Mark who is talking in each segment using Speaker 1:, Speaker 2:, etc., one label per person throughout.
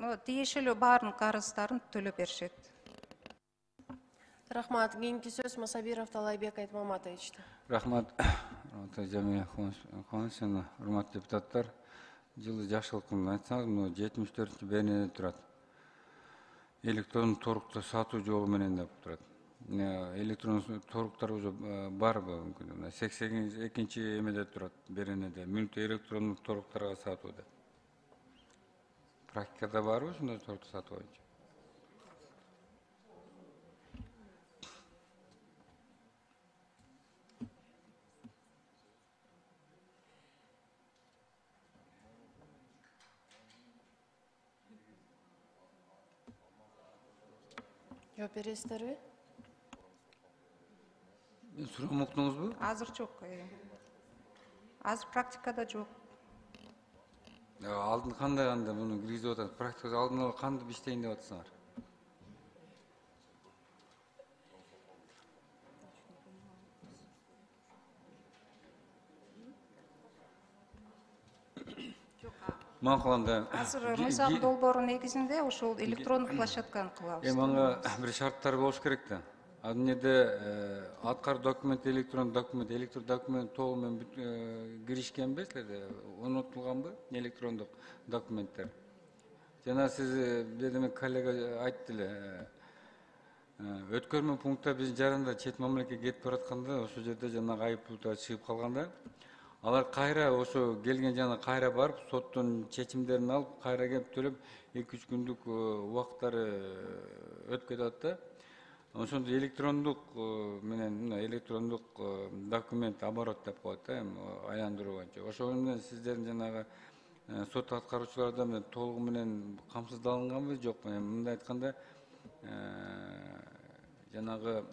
Speaker 1: тиешелүү баарын карыздарын төлөп беришет.
Speaker 2: Рахмат. Кийинки сөз Масабиров Талайбек Айтмаматовичте.
Speaker 3: Рахмат. Жамия Хонсина, урматтуу депутаттар. Жылы жакшылыктын айтсаңыз, 74 беренеде турат. Электрондук торукта сатуу жолу менен деп турат. Электрондук торуктар уже барбы мүмкүн. 82-нчи эмеде турат беренеде. Мүлк электрондук торуктарга сатуу деп. Практикада барбы ушундай торукту сатуу боюнча?
Speaker 2: Жооп бересиздерби?
Speaker 3: Сурам уктуңузбу?
Speaker 1: Азыр жок. Азыр практикада жок.
Speaker 3: Алдын кандай муну киргизип атат? Практикада алдын ала кантип иштейин деп атсаңар?
Speaker 1: Азыр мыйзам долбоору негизинде ошол электрондук площадканы кылабыз.
Speaker 3: Мага бир шарттар болуш керек да. Аднеде аткар документ, электрондук документ толугу менен киришкенби силерде? Унутулганбы электрондук документтер? Жана сиз бедеме коллега айтты эле. Өткөрмө пунктта биздин жаранда чет мамлекетке кетип баратканда, ошол жерде жанагы айыппулдар чыгып калганда, алар кайра ошо келген жана кайра барып, соттун чечимдерин алып, кайра келип төлөп 2-3 күндүк убакыттары өтүп кетет да. Ошондо электрондук менен электрондук документ оборот деп коет да, айландыруу боюнча. Ошол менен сиздердин жанагы сот аткаруучуларда менен толугу менен камсыздалынганбы, жокпу? Мындай айтканда, жанагы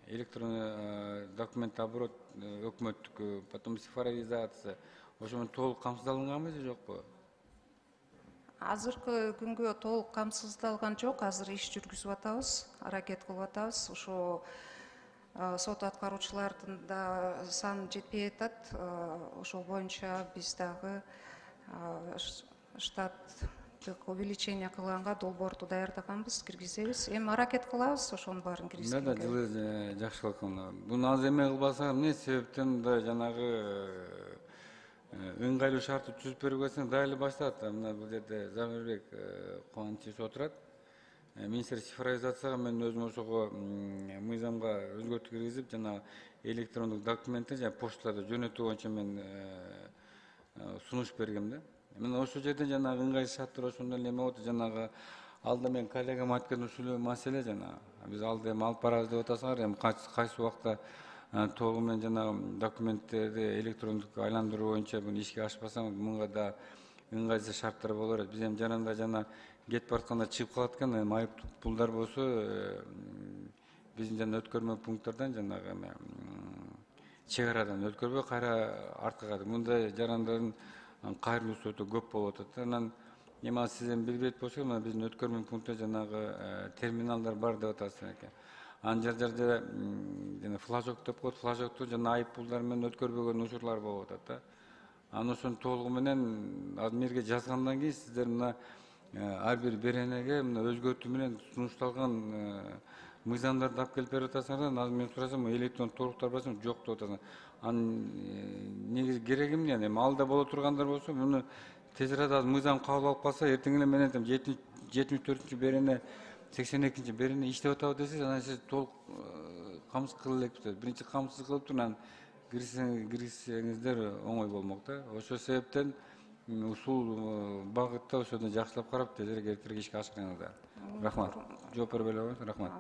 Speaker 3: электронный документ оборот өкмөттүк, потом цифровизация, ошо менен толук камсыздалынганбы же жокпу?
Speaker 1: Азыркы күнгө толук камсыздалган жок. Азыр иш жүргүзүп атабыз, аракет кылып атабыз. Ошо сот аткаруучулардын да саны жетпей атат. Ошол боюнча биз дагы штаттык увеличение кылганга долбоорду даярдаганбыз, киргизебиз. Эми аракет кылабыз ошонун баарын киргизгенге.
Speaker 3: Да, жылы жакшылык. Буну аз эме кылбаса, эмне себептен да жанагы ыңгайлуу шартты түзүп берип кетсең, да эле башталат. Мына бул жерде Замирбек Кубанычевич отурат. Министр цифровизацияга мен өзүм ошого мыйзамга өзгөртүү киргизип, жана электрондук документти жана почталарда жөнөтүү боюнча мен сунуш бергем да. Мен ошол жерде жанагы ыңгайлуу шарттар ошондой эле эме болот. Жанагы алда мен коллегам айткан ушул маселе жана биз алда эми алып барабыз деп атасыңар, эми кайсы убакта толугу менен жанагы документтерди электрондук айландыруу боюнча буну ишке ашпасаң, мынга да ыңгайсыз шарттар боло берет. Биз эми жаранда жана кетип баратканда чыгып калат экен, эми айып пулдар болсо биздин жана өткөрмө пункттардан жанагы чек арадан өткөрбөй кайра артка кайтып. Мындай жарандардын кайрылуусу өтө көп болуп атат. Анан эми сиз эми билбейт болсо, мына биздин өткөрмө пунктта жанагы терминалдар бар деп атасыз экен. Анын жерде жана флажок деп коет, флажокту жана айып пулдар менен өткөрбөгөн учурлар болуп атат да. Анан ошонун толугу менен адмирге жазгандан кийин сиздер мына ар бир беренеге мына өзгөртүү менен сунушталган мыйзамдарды алып келип берип атасыңар да. Азыр мен сурасам, электрондук торуктар барсам жок деп атасың. Анын негизи кереги эмне? Эми алда боло тургандар болсо, муну тез арада мыйзам кабыл алып калса, эртең эле мен айтам 74-чү берене 82-нчи берене иштеп атабы десеңиз, анан сиз толук камсыз кыла элекпиз. Биринчи камсыз кылып туруп анан киргизсеңиздер оңой болмок да. Ошол себептен ушул багытта ошону жакшылап карап, тезирээк эртерээк ишке ашырыңыздар. Рахмат. Жооп бере белесизби? Рахмат.